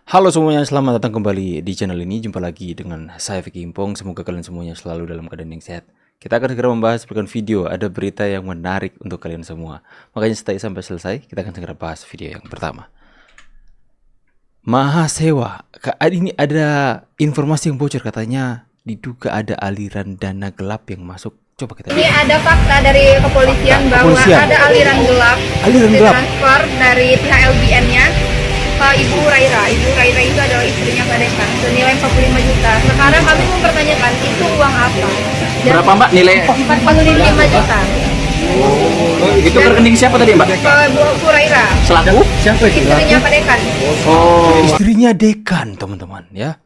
Halo semuanya, selamat datang kembali di channel ini. Jumpa lagi dengan saya Vicky Impong. Semoga kalian semuanya selalu dalam keadaan yang sehat. Kita akan segera membahas video. Ada berita yang menarik untuk kalian semua. Makanya stay sampai selesai. Kita akan segera bahas video yang pertama. Mahasewa. Ini ada informasi yang bocor, katanya diduga ada aliran dana gelap yang masuk. Coba kita lihat. Ini ada fakta dari kepolisian bahwa ada aliran gelap transfer dari pihak LBN-nya ke Ibu Raira. Ibu Raira itu adalah istrinya Pak Dekan senilai 45 juta. Sekarang kami mempertanyakan itu uang apa? Berapa Mbak nilai? 45 juta. Itu ke rekening siapa tadi Mbak? Ke Bu Raira, Selaku? Siapa itu? istrinya Pak Dekan. Oh, Istrinya Dekan, teman-teman ya.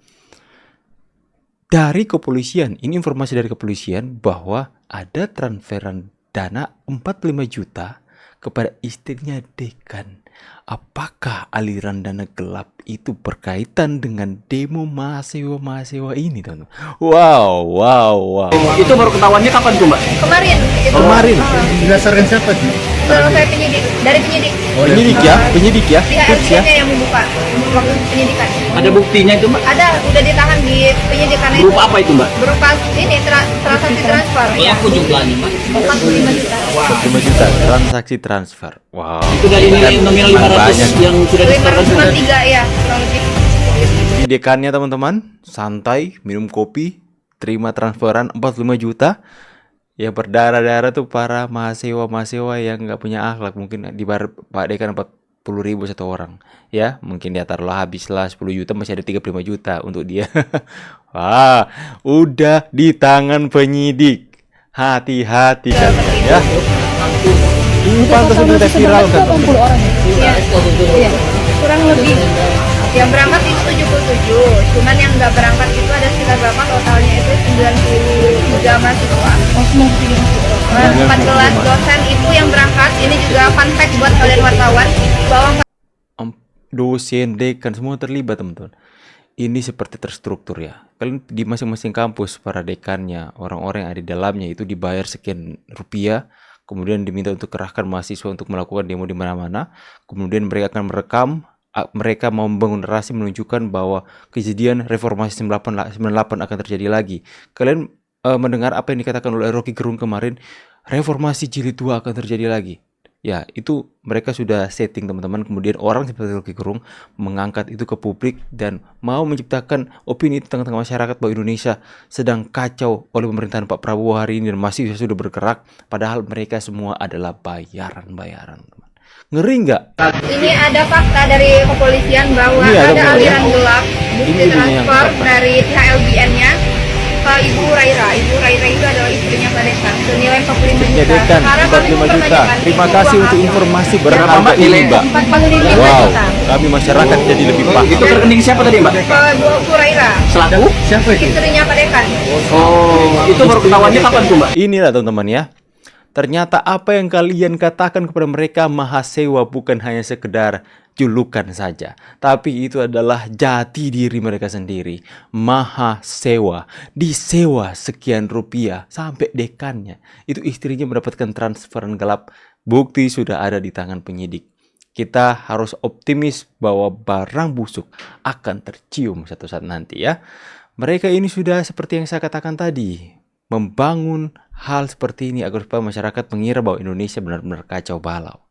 Dari kepolisian, ini informasi dari kepolisian bahwa ada transferan dana 45 juta kepada istrinya Dekan. Apakah aliran dana gelap itu berkaitan dengan demo mahasiswa ini, teman-teman? Wow. itu baru ketahuannya kapan tuh Mbak? Kemarin itu. Kemarin. Berdasarkan siapa sih? Kalau saya penyidik, dari penyidik. Penyidik ya. Pihak Tips ya. LBN-nya yang membuka waktu penyidikan. Ada buktinya itu Mbak? Ada, udah ditahan di penyidikan itu. Berupa apa itu Mbak? Berupa ini transaksi transfer. Berapa jumlahnya Mbak? 45 juta. 5 juta transaksi transfer. Wow. Itu dari nilai nominal 500 Banyak. yang sudah disetorkan sudah. 503 ya, kurang lebih. Di dekannya teman-teman, santai, minum kopi, terima transferan 45 juta. Yang berdarah-darah tuh para mahasiswa yang nggak punya akhlak. Mungkin di bar Pak Dekan 40.000 satu orang. Ya, mungkin dia taruhlah habislah 10 juta, masih ada 35 juta untuk dia. Wah, udah di tangan penyidik. Hati-hati kalian ya. Ini pantas udah viral kan. Iya, kurang lebih. Yang berangkat itu 77, cuman yang nggak berangkat itu ada sekitar berapa totalnya itu 93 mahasiswa. 14 dosen itu yang berangkat. Ini juga fun fact buat kalian wartawan bahwa Dosen, dekan, semua terlibat teman-teman. Ini seperti terstruktur ya. Kalian di masing-masing kampus, para dekannya, orang-orang yang ada di dalamnya itu dibayar sekian rupiah. Kemudian diminta untuk kerahkan mahasiswa untuk melakukan demo di mana-mana. Kemudian mereka akan merekam. Mereka mau membangun narasi menunjukkan bahwa kejadian reformasi 98 akan terjadi lagi. Kalian mendengar apa yang dikatakan oleh Rocky Gerung kemarin, reformasi jilid 2 akan terjadi lagi. Ya, itu mereka sudah setting teman-teman. Kemudian orang seperti Rocky Gerung mengangkat itu ke publik dan mau menciptakan opini di tengah-tengah masyarakat bahwa Indonesia sedang kacau oleh pemerintahan Pak Prabowo hari ini dan masih sudah bergerak. Padahal mereka semua adalah bayaran. Ngeri nggak? ini ada fakta dari kepolisian bahwa Ini ada ada benar, aliran ya? gelap Ini bukti bunyinya yang transfer fakta. dari pihak LBN-nya ke Ibu Raira. Ibu Raira itu adalah istrinya Pak Dekan senilai 45 juta. Dekan Sekarang kami 45 juta. mempertanyakan Terima itu kasih uang untuk apa? informasi Berapa, berharga Mbak, ini, nilai? Mbak. 45 Wow, juta. kami masyarakat jadi lebih paham. Itu ke rekening siapa tadi Mbak? Ke Bu Raira, Selaku? Siapa itu? istrinya Pak Dekan. Oh, itu baru ketahuannya kapan tuh Mbak? Inilah teman-teman ya. Ternyata apa yang kalian katakan kepada mereka mahasiswa bukan hanya sekedar julukan saja, tapi itu adalah jati diri mereka sendiri. Mahasiswa disewa sekian rupiah sampai dekannya. Itu istrinya mendapatkan transferan gelap. Bukti sudah ada di tangan penyidik. Kita harus optimis bahwa barang busuk akan tercium satu saat nanti ya. Mereka ini sudah seperti yang saya katakan tadi, membangun hal seperti ini agar supaya masyarakat mengira bahwa Indonesia benar-benar kacau balau.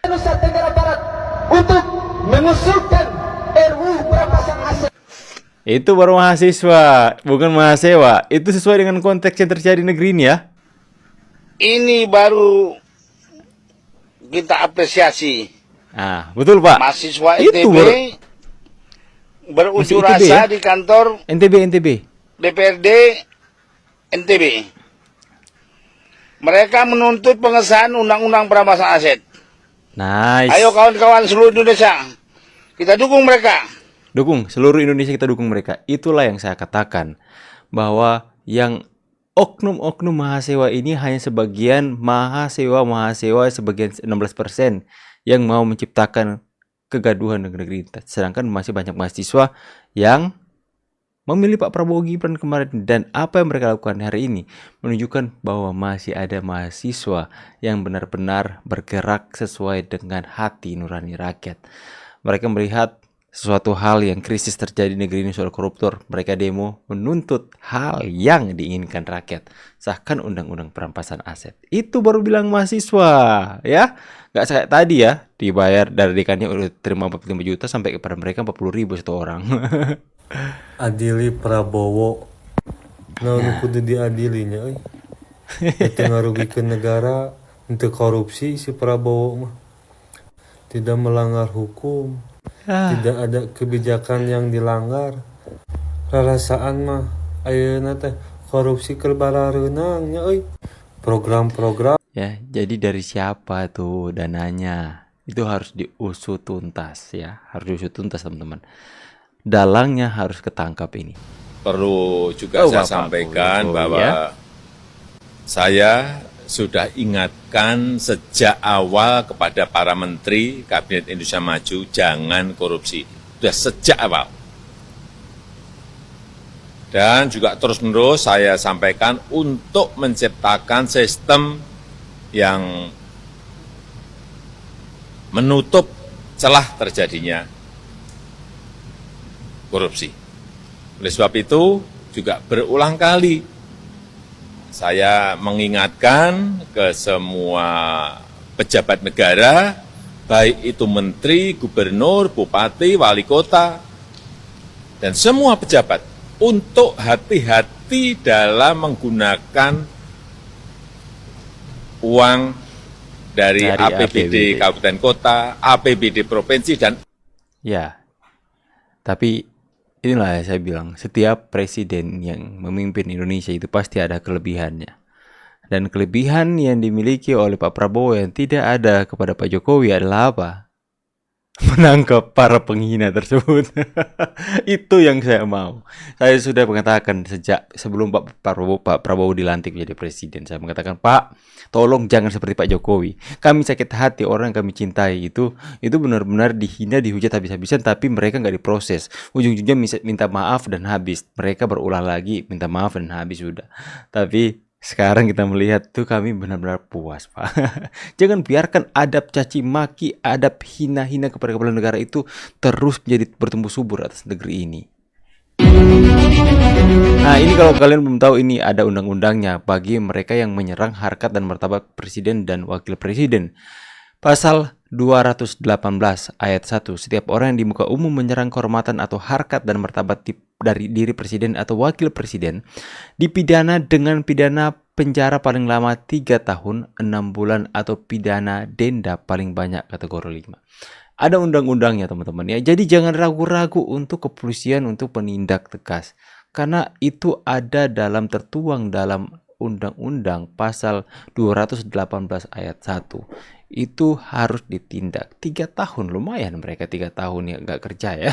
Nusa Tenggara Barat untuk mengusulkan RUU perampasan aset. Itu baru mahasiswa, bukan mahasiswa. Itu sesuai dengan konteks yang terjadi di negeri ini ya. Ini baru kita apresiasi Nah, betul Pak. mahasiswa Itu ITB Masih berunjuk ITB rasa ya? di kantor NTB. DPRD NTB. Mereka menuntut pengesahan Undang-Undang Perampasan Aset. Nice. Ayo kawan-kawan seluruh Indonesia, kita dukung mereka. Dukung, seluruh Indonesia kita dukung mereka. Itulah yang saya katakan, bahwa yang oknum-oknum mahasiswa ini hanya sebagian mahasiswa sebagian 16% yang mau menciptakan kegaduhan di negeri. Sedangkan masih banyak mahasiswa yang memilih Pak Prabowo Gibran kemarin, dan apa yang mereka lakukan hari ini menunjukkan bahwa masih ada mahasiswa yang benar-benar bergerak sesuai dengan hati nurani rakyat. Mereka melihat sesuatu hal yang krisis terjadi di negeri ini soal koruptor, mereka demo menuntut hal yang diinginkan rakyat, sahkan undang-undang perampasan aset. Itu baru bilang mahasiswa, ya. Nggak kayak tadi ya, dibayar dari dekannya udah terima 45 juta sampai kepada mereka 40.000 satu orang. Adili Prabowo nah kudu diadilinya itu ngarugikan negara untuk korupsi si Prabowo mah tidak melanggar hukum, tidak ada kebijakan yang dilanggar. Rarasaan mah ayeuna teh korupsi kelbarareunangnya program-program. Ya, jadi dari siapa tuh dananya? Itu harus diusut tuntas ya, harus diusut tuntas teman-teman. Dalangnya harus ketangkap ini. Perlu juga saya sampaikan bahwa saya sudah ingatkan sejak awal kepada para menteri Kabinet Indonesia Maju, jangan korupsi. Sudah sejak awal. Dan juga terus-menerus saya sampaikan untuk menciptakan sistem yang menutup celah terjadinya korupsi. Oleh sebab itu, juga berulang kali saya mengingatkan ke semua pejabat negara, baik itu menteri, gubernur, bupati, wali kota, dan semua pejabat, untuk hati-hati dalam menggunakan uang dari APBD kabupaten kota, APBD provinsi, dan ya, tapi inilah yang saya bilang, setiap presiden yang memimpin Indonesia itu pasti ada kelebihannya. Dan kelebihan yang dimiliki oleh Pak Prabowo yang tidak ada kepada Pak Jokowi adalah apa? Menangkap para penghina tersebut. Itu yang saya mau. Saya sudah mengatakan sejak sebelum Pak Prabowo dilantik menjadi presiden. Saya mengatakan, Pak, tolong jangan seperti Pak Jokowi. Kami sakit hati, orang yang kami cintai itu benar-benar dihina, dihujat habis-habisan, tapi mereka nggak diproses. Ujung-ujungnya minta maaf dan habis. Mereka berulang lagi, minta maaf dan habis sudah. Tapi sekarang kita melihat tuh kami benar-benar puas, Pak. Jangan biarkan adab caci maki, adab hina-hina kepada kepala negara itu terus menjadi bertumbuh subur atas negeri ini. Nah, ini kalau kalian belum tahu, ini ada undang-undangnya bagi mereka yang menyerang harkat dan martabat presiden dan wakil presiden. Pasal 218 ayat 1, setiap orang yang di muka umum menyerang kehormatan atau harkat dan martabat dari diri presiden atau wakil presiden dipidana dengan pidana penjara paling lama 3 tahun, 6 bulan atau pidana denda paling banyak kategori 5. Ada undang-undangnya teman-teman ya. Jadi jangan ragu-ragu untuk kepolisian untuk menindak tegas. Karena itu ada tertuang dalam undang-undang pasal 218 ayat 1. Itu harus ditindak. 3 tahun, lumayan mereka 3 tahun ya nggak kerja ya.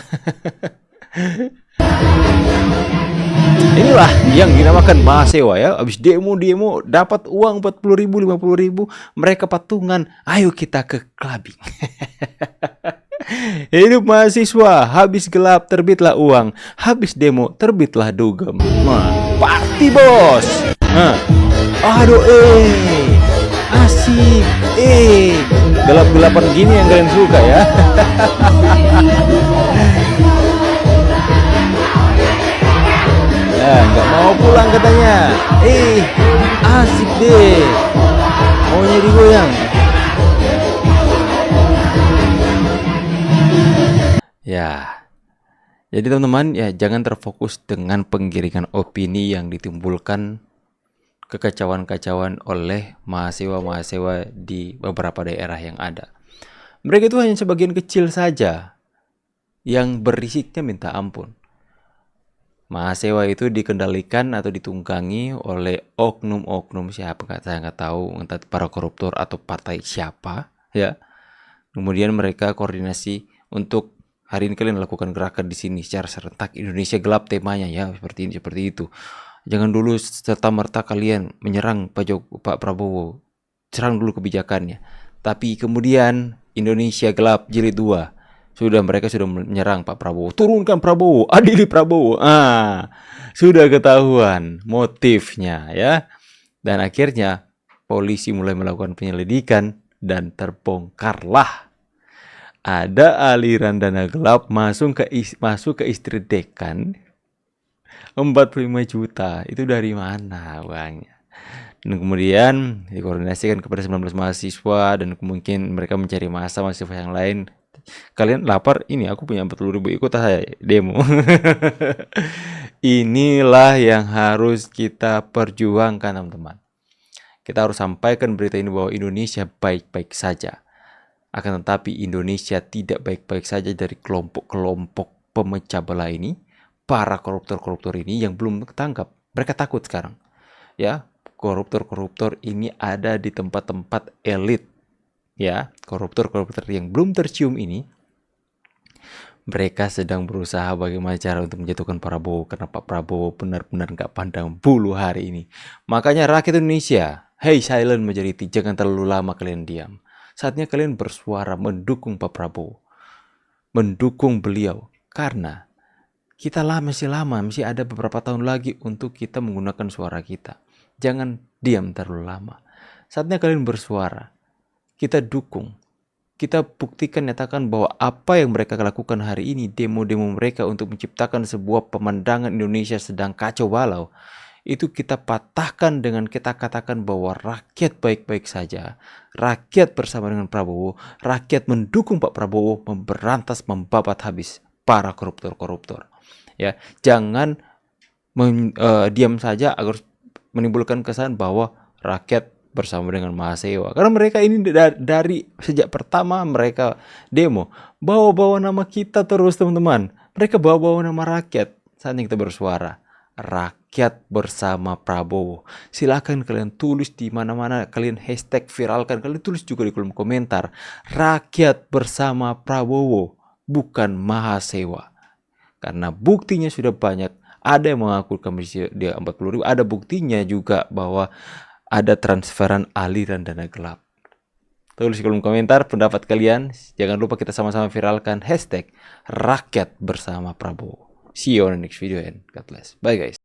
Inilah yang dinamakan mahasiswa ya. Habis demo dapat uang 40.000, 50.000, mereka patungan, ayo kita ke clubbing. Hidup mahasiswa, habis gelap terbitlah uang, habis demo terbitlah dugem. Party bos. Aduh asik, gelap-gelapan gini yang kalian suka ya. Nggak mau pulang katanya. Asik deh, maunya digoyang. Ya, jadi teman-teman ya, jangan terfokus dengan penggiringan opini yang ditimbulkan kekacauan-kacauan oleh mahasiswa-mahasiswa di beberapa daerah yang ada. Mereka itu hanya sebagian kecil saja yang berisiknya minta ampun. Mahasiswa itu dikendalikan atau ditunggangi oleh oknum-oknum siapa, saya nggak tahu, entah para koruptor atau partai siapa ya. Kemudian mereka koordinasi untuk hari ini kalian lakukan gerakan di sini secara serentak, Indonesia gelap temanya ya, seperti ini, seperti itu. Jangan dulu serta-merta kalian menyerang Pak Prabowo, serang dulu kebijakannya. Tapi kemudian Indonesia gelap jilid 2. Mereka sudah menyerang Pak Prabowo. Turunkan Prabowo, adili Prabowo. Sudah ketahuan motifnya ya. Dan akhirnya polisi mulai melakukan penyelidikan dan terbongkarlah ada aliran dana gelap masuk ke istri dekan 45 juta. Itu dari mana uangnya? Dan kemudian dikoordinasikan kepada 19 mahasiswa dan mungkin mereka mencari mahasiswa yang lain. Kalian lapar? Ini aku punya 40.000, ikut saya demo. Inilah yang harus kita perjuangkan, teman-teman. Kita harus sampaikan berita ini bahwa Indonesia baik-baik saja. Akan tetapi Indonesia tidak baik-baik saja dari kelompok-kelompok pemecah belah ini, para koruptor-koruptor ini yang belum ketangkap. Mereka takut sekarang. Ya, koruptor-koruptor ini ada di tempat-tempat elit. Ya, koruptor-koruptor yang belum tercium ini, mereka sedang berusaha bagaimana cara untuk menjatuhkan Prabowo, karena Pak Prabowo benar-benar nggak pandang bulu hari ini. Makanya rakyat Indonesia, hey silent majority, jangan terlalu lama kalian diam. Saatnya kalian bersuara mendukung Pak Prabowo, mendukung beliau, karena kita masih ada beberapa tahun lagi untuk kita menggunakan suara kita. Jangan diam terlalu lama. Saatnya kalian bersuara. Kita dukung, kita buktikan, nyatakan bahwa apa yang mereka lakukan hari ini, demo-demo mereka untuk menciptakan sebuah pemandangan Indonesia sedang kacau balau, itu kita patahkan dengan kita katakan bahwa rakyat baik-baik saja, rakyat bersama dengan Prabowo, rakyat mendukung Pak Prabowo memberantas, membabat habis para koruptor-koruptor. Ya, jangan diam saja agar menimbulkan kesan bahwa rakyat bersama dengan mahasiswa, karena mereka ini dari sejak pertama mereka demo bawa-bawa nama kita terus, teman-teman. Mereka bawa-bawa nama rakyat. Saatnya kita bersuara, rakyat bersama Prabowo. Silakan kalian tulis di mana-mana, kalian hashtag viralkan, kalian tulis juga di kolom komentar, rakyat bersama Prabowo, bukan mahasiswa. Karena buktinya sudah banyak. Ada yang mengaku dia 40.000, ada buktinya juga bahwa ada transferan aliran dana gelap. Tulis di kolom komentar pendapat kalian. Jangan lupa kita sama-sama viralkan hashtag rakyat bersama Prabowo. See you on the next video and God bless. Bye guys.